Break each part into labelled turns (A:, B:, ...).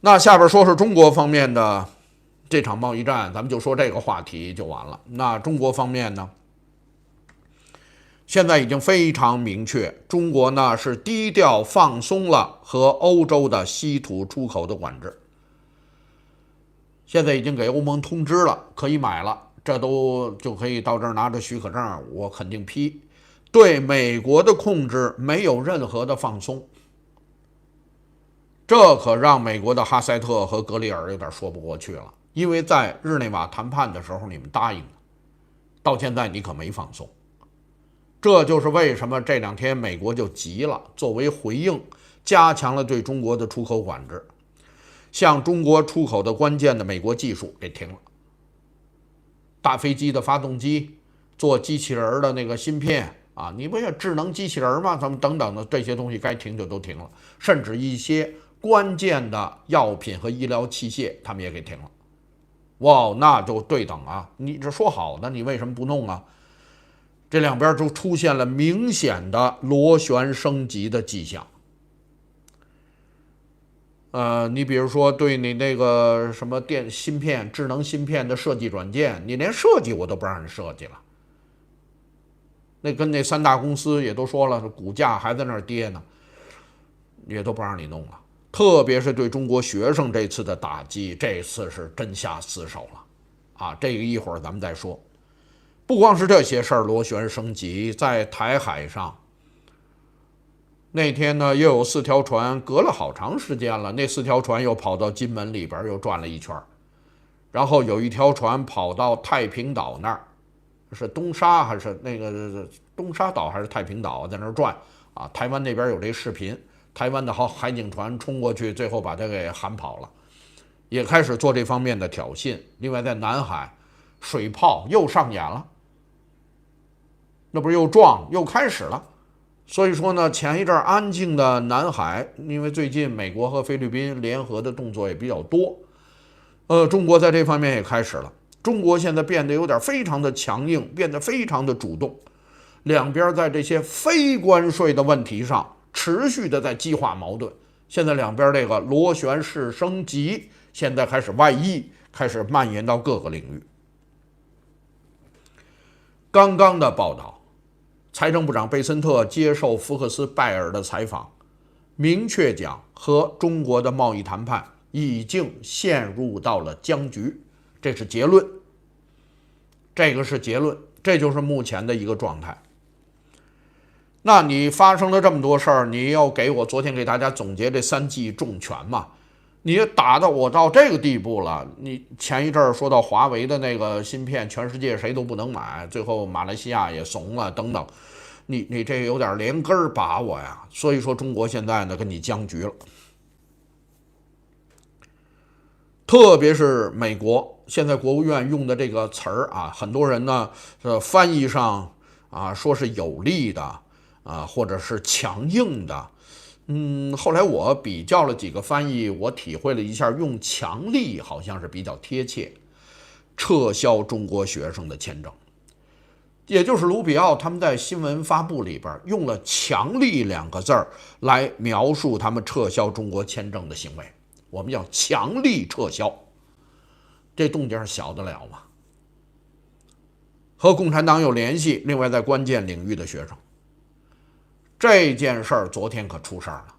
A: 那下边说说中国方面的这场贸易战，咱们就说这个话题就完了。那中国方面呢，现在已经非常明确，中国呢是低调放松了和欧洲的稀土出口的管制，现在已经给欧盟通知了，可以买了，这都就可以到这儿拿着许可证，我肯定批。对美国的控制没有任何的放松，这可让美国的哈塞特和格里尔有点说不过去了，因为在日内瓦谈判的时候你们答应了，到现在你可没放松。这就是为什么这两天美国就急了，作为回应，加强了对中国的出口管制，向中国出口的关键的美国技术给停了，大飞机的发动机，做机器人的那个芯片啊，你不也智能机器人吗？咱们等等的这些东西该停就都停了，甚至一些关键的药品和医疗器械他们也给停了。哇，那就对等啊！你这说好的，你为什么不弄啊？这两边就出现了明显的螺旋升级的迹象。你比如说对你那个什么电芯片、智能芯片的设计软件，你连设计我都不让你设计了。那跟那三大公司也都说了，股价还在那儿跌呢，也都不让你弄了。特别是对中国学生这次的打击，这次是真下死手了啊！这个一会儿咱们再说。不光是这些事儿螺旋升级，在台海上，那天呢又有4条船，隔了好长时间了，那4条船又跑到金门里边又转了一圈，然后有一条船跑到太平岛那儿，是东沙还是那个东沙岛还是太平岛，在那儿转啊？台湾那边有这视频，台湾的海警船冲过去，最后把他给喊跑了，也开始做这方面的挑衅。另外在南海，水炮又上演了，那不是又撞又开始了。所以说呢，前一阵安静的南海，因为最近美国和菲律宾联合的动作也比较多，中国在这方面也开始了。中国现在变得有点非常的强硬，变得非常的主动，两边在这些非关税的问题上持续的在激化矛盾。现在两边这个螺旋式升级，现在开始外溢，开始蔓延到各个领域。刚刚的报道，财政部长贝森特接受福克斯拜尔的采访，明确讲和中国的贸易谈判已经陷入到了僵局，这是结论。这个是结论，这就是目前的一个状态。那你发生了这么多事儿，你要给我昨天给大家总结这3记重拳嘛？你打到我到这个地步了，你前一阵说到华为的那个芯片，全世界谁都不能买，最后马来西亚也怂了，等等，你这有点连根把我呀。所以说中国现在呢跟你僵局了，特别是美国现在国务院用的这个词儿啊，很多人呢翻译上啊说是有力的啊，或者是强硬的。后来我比较了几个翻译，我体会了一下，用强力好像是比较贴切。撤销中国学生的签证，也就是卢比奥他们在新闻发布里边用了强力2个字来描述他们撤销中国签证的行为，我们叫强力撤销，这动静小得了吗？和共产党有联系，另外在关键领域的学生，这件事儿昨天可出事儿了，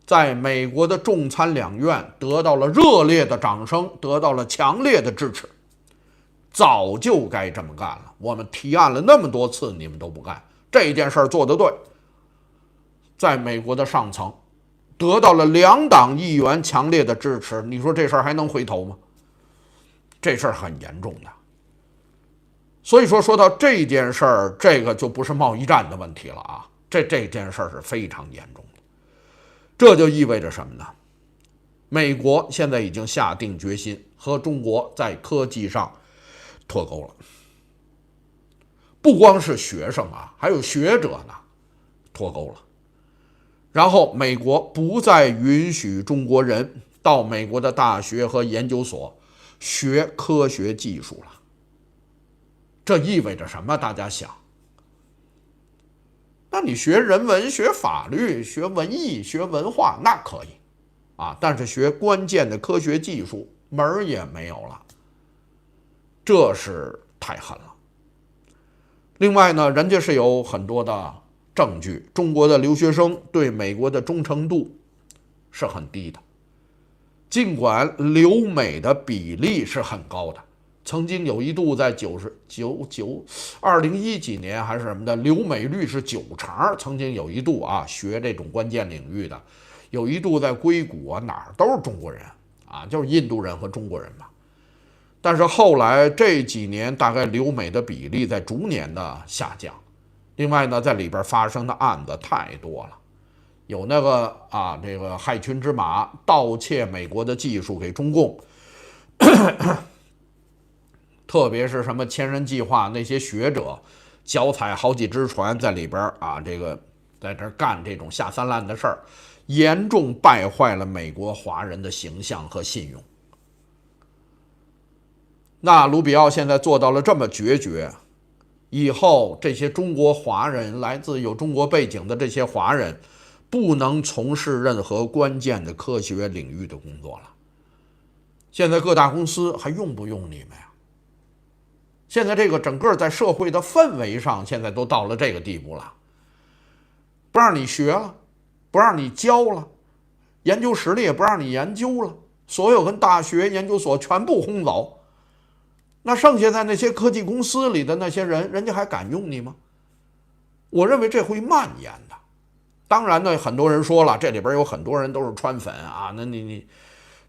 A: 在美国的众参两院得到了热烈的掌声，得到了强烈的支持。早就该这么干了，我们提案了那么多次，你们都不干，这件事儿做得对。在美国的上层得到了2党议员强烈的支持，你说这事儿还能回头吗？这事儿很严重的。所以说到这件事儿，这个就不是贸易战的问题了啊，这件事儿是非常严重的。这就意味着什么呢？美国现在已经下定决心和中国在科技上脱钩了。不光是学生啊，还有学者呢，脱钩了。然后美国不再允许中国人到美国的大学和研究所学科学技术了。这意味着什么？大家想，那你学人文、学法律、学文艺、学文化那可以，啊，但是学关键的科学技术门儿也没有了，这是太狠了。另外呢，人家是有很多的证据，中国的留学生对美国的忠诚度是很低的，尽管留美的比例是很高的。曾经有一度在2010几年还是什么的，留美率是9成。曾经有一度啊，学这种关键领域的，有一度在硅谷啊哪儿都是中国人啊，就是印度人和中国人嘛。但是后来这几年，大概留美的比例在逐年的下降。另外呢，在里边发生的案子太多了，有那个啊，这个害群之马盗窃美国的技术给中共。特别是什么千人计划那些学者，脚踩好几只船在里边啊，这个在这干这种下三滥的事儿，严重败坏了美国华人的形象和信用。那卢比奥现在做到了这么决绝，以后这些中国华人，来自有中国背景的这些华人，不能从事任何关键的科学领域的工作了。现在各大公司还用不用你们呀？现在这个整个在社会的氛围上，现在都到了这个地步了，不让你学了，不让你教了，研究室里也不让你研究了，所有跟大学研究所全部轰走。那剩下在那些科技公司里的那些人，人家还敢用你吗？我认为这会蔓延的。当然呢，很多人说了，这里边有很多人都是川粉啊，那你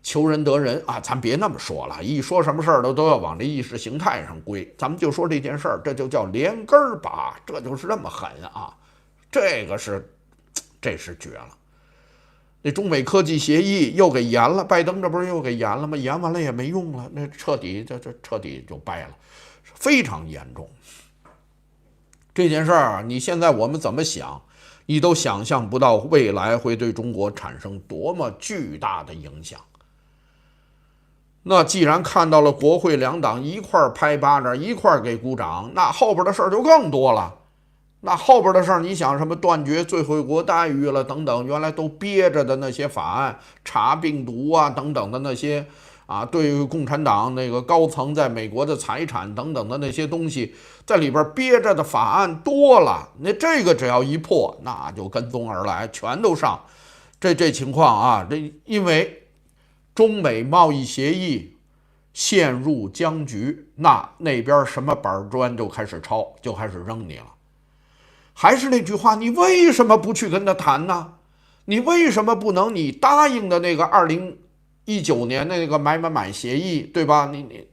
A: 求人得人啊，咱别那么说了，一说什么事儿都要往这意识形态上归。咱们就说这件事儿，这就叫连根儿拔，这就是这么狠啊！这是绝了。那中美科技协议又给延了，拜登这不是又给延了吗？延完了也没用了，那彻底就掰了，非常严重。这件事儿，你现在我们怎么想，你都想象不到未来会对中国产生多么巨大的影响。那既然看到了国会两党一块拍巴掌，一块给鼓掌，那后边的事儿就更多了。那后边的事儿，你想什么断绝最惠国待遇了等等，原来都憋着的那些法案，查病毒啊等等的那些啊，对于共产党那个高层在美国的财产等等的那些东西，在里边憋着的法案多了，那这个只要一破，那就跟踪而来，全都上。这情况啊，这因为中美贸易协议陷入僵局，那边什么板砖就开始抄，就开始扔你了。还是那句话，你为什么不去跟他谈呢？你为什么不能你答应的那个2019年的那个买协议，对吧？你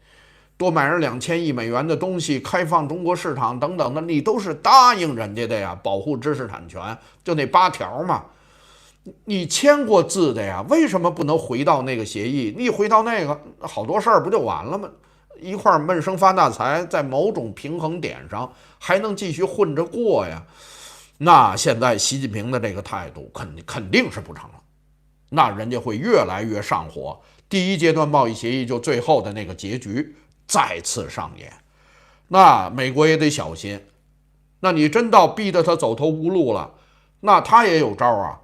A: 多买人2000亿美元的东西，开放中国市场等等的，你都是答应人家的呀，保护知识产权，就那8条嘛。你签过字的呀，为什么不能回到那个协议？你回到那个，好多事儿不就完了吗？一块闷声发大财，在某种平衡点上还能继续混着过呀。那现在习近平的这个态度肯定是不成了，那人家会越来越上火。第一阶段贸易协议就最后的那个结局再次上演，那美国也得小心。那你真到逼得他走投无路了，那他也有招啊。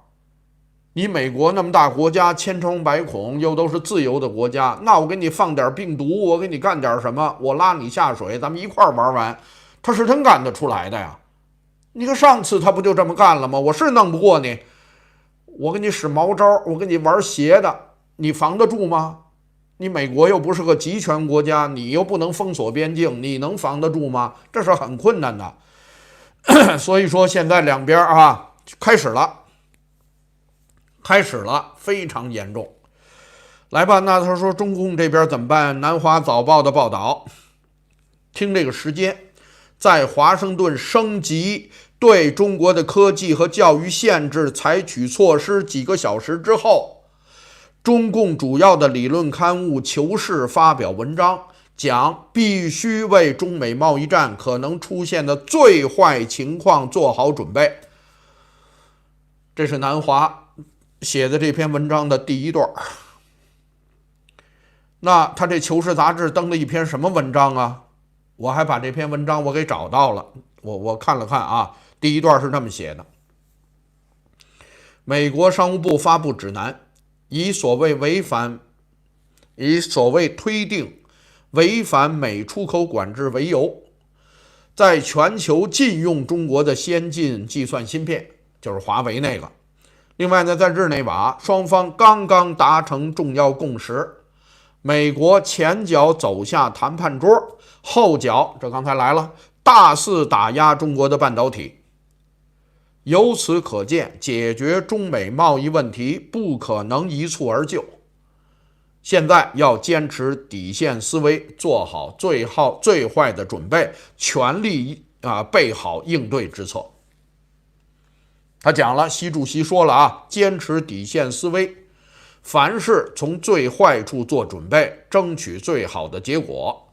A: 你美国那么大国家，千疮百孔，又都是自由的国家，那我给你放点病毒，我给你干点什么，我拉你下水，咱们一块玩完，他是真干得出来的呀。你看上次他不就这么干了吗？我是弄不过你，我给你使毛招，我给你玩邪的，你防得住吗？你美国又不是个集权国家，你又不能封锁边境，你能防得住吗？这是很困难的。所以说现在两边啊开始了，非常严重。来吧，那他说中共这边怎么办？南华早报的报道，听这个时间，在华盛顿升级对中国的科技和教育限制采取措施几个小时之后，中共主要的理论刊物《求是》发表文章，讲必须为中美贸易战可能出现的最坏情况做好准备。这是南华写的这篇文章的第一段。那他这《求是》杂志登了一篇什么文章啊？我还把这篇文章我给找到了，我看了看啊，第一段是这么写的：美国商务部发布指南，以所谓推定违反美出口管制为由，在全球禁用中国的先进计算芯片，就是华为那个。另外呢，在日内瓦，双方刚刚达成重要共识，美国前脚走下谈判桌，后脚这刚才来了，大肆打压中国的半导体。由此可见，解决中美贸易问题不可能一蹴而就。现在要坚持底线思维，做好最坏的准备，全力备好应对之策。他讲了，习主席说了啊，坚持底线思维，凡事从最坏处做准备，争取最好的结果。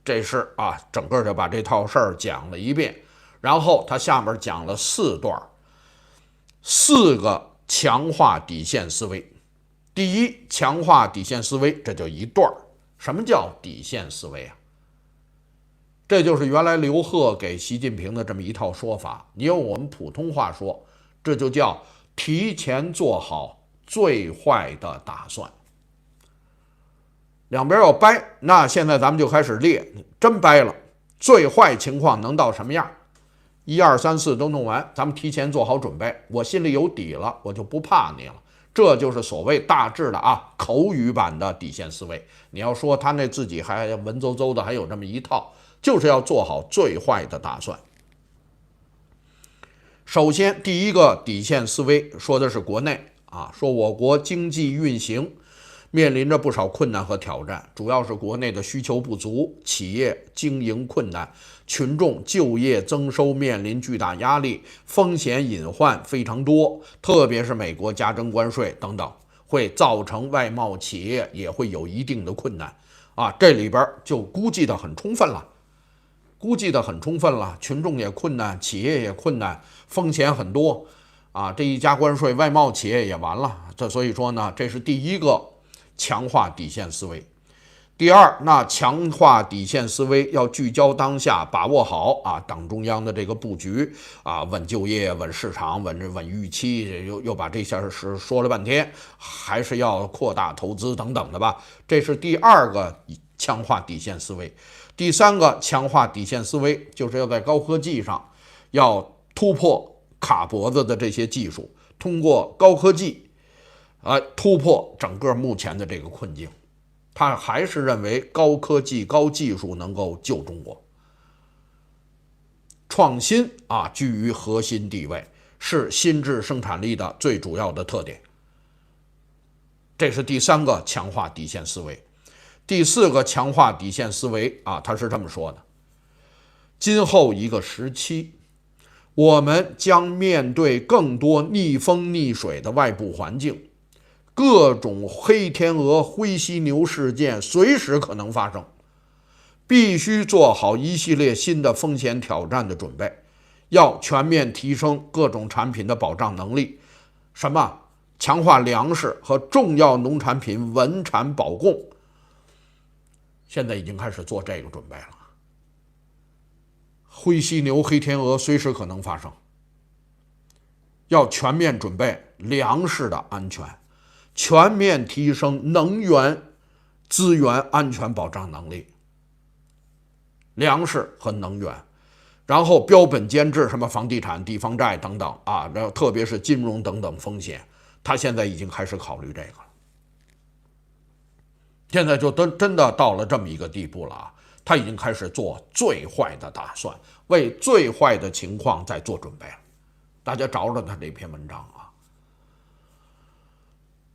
A: 这是整个就把这套事儿讲了一遍。然后他下面讲了4个强化底线思维。第一，强化底线思维，这就一段。什么叫底线思维啊？这就是原来刘鹤给习近平的这么一套说法。你用我们普通话说，这就叫提前做好最坏的打算。两边要掰，那现在咱们就开始列，真掰了，最坏情况能到什么样？1、2、3、4都弄完，咱们提前做好准备，我心里有底了，我就不怕你了。这就是所谓大致的口语版的底线思维。你要说他那自己还文绉绉的，还有这么一套，就是要做好最坏的打算。首先，第一个底线思维说的是国内说我国经济运行面临着不少困难和挑战，主要是国内的需求不足，企业经营困难，群众就业增收面临巨大压力，风险隐患非常多，特别是美国加征关税等等，会造成外贸企业也会有一定的困难这里边就估计的很充分了，群众也困难，企业也困难，风险很多这一加关税，外贸企业也完了。所以说呢，这是第一个强化底线思维。第二，那强化底线思维要聚焦当下，把握好党中央的这个布局稳就业、稳市场、稳预期，又把这些事说了半天，还是要扩大投资等等的吧。这是第二个强化底线思维。第三个强化底线思维，就是要在高科技上要突破卡脖子的这些技术，通过高科技突破整个目前的这个困境。他还是认为高科技、高技术能够救中国。创新居于核心地位，是新质生产力的最主要的特点。这是第三个强化底线思维。第四个强化底线思维他是这么说的：今后一个时期，我们将面对更多逆风逆水的外部环境，各种黑天鹅、灰犀牛事件随时可能发生，必须做好一系列新的风险挑战的准备，要全面提升各种产品的保障能力。什么？强化粮食和重要农产品稳产保供。现在已经开始做这个准备了。灰犀牛、黑天鹅随时可能发生，要全面准备粮食的安全，全面提升能源资源安全保障能力，粮食和能源，然后标本兼治，什么房地产、地方债等等特别是金融等等风险，他现在已经开始考虑这个了。现在就真的到了这么一个地步了他已经开始做最坏的打算，为最坏的情况在做准备了。大家找找他这篇文章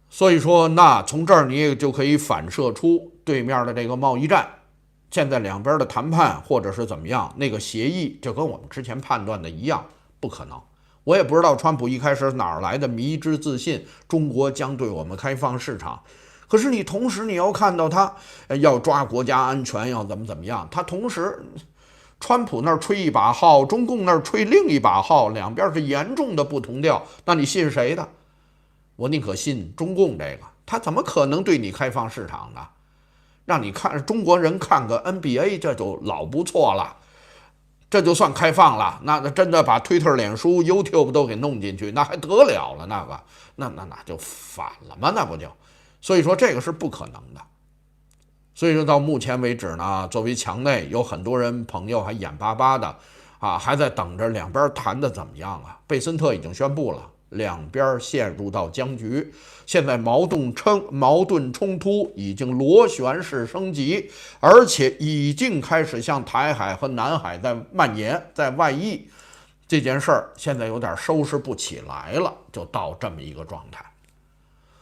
A: 所以说，那从这儿你也就可以反射出对面的这个贸易战，现在两边的谈判或者是怎么样，那个协议就跟我们之前判断的一样，不可能。我也不知道川普一开始哪儿来的迷之自信，中国将对我们开放市场。可是你同时你要看到他要抓国家安全，要怎么样，他同时川普那儿吹一把号，中共那儿吹另一把号，两边是严重的不同调，那你信谁的？我宁可信中共这个，他怎么可能对你开放市场呢？让你看中国人看个 NBA 这就老不错了，这就算开放了。那真的把推特、脸书、YouTube 都给弄进去，那还得了了？那就反了吗？那不就所以说这个是不可能的。所以说到目前为止呢，作为墙内有很多人朋友还眼巴巴的还在等着两边谈的怎么样啊？贝森特已经宣布了，两边陷入到僵局，现在矛盾冲突已经螺旋式升级，而且已经开始向台海和南海在蔓延，在外溢。这件事儿现在有点收拾不起来了，就到这么一个状态。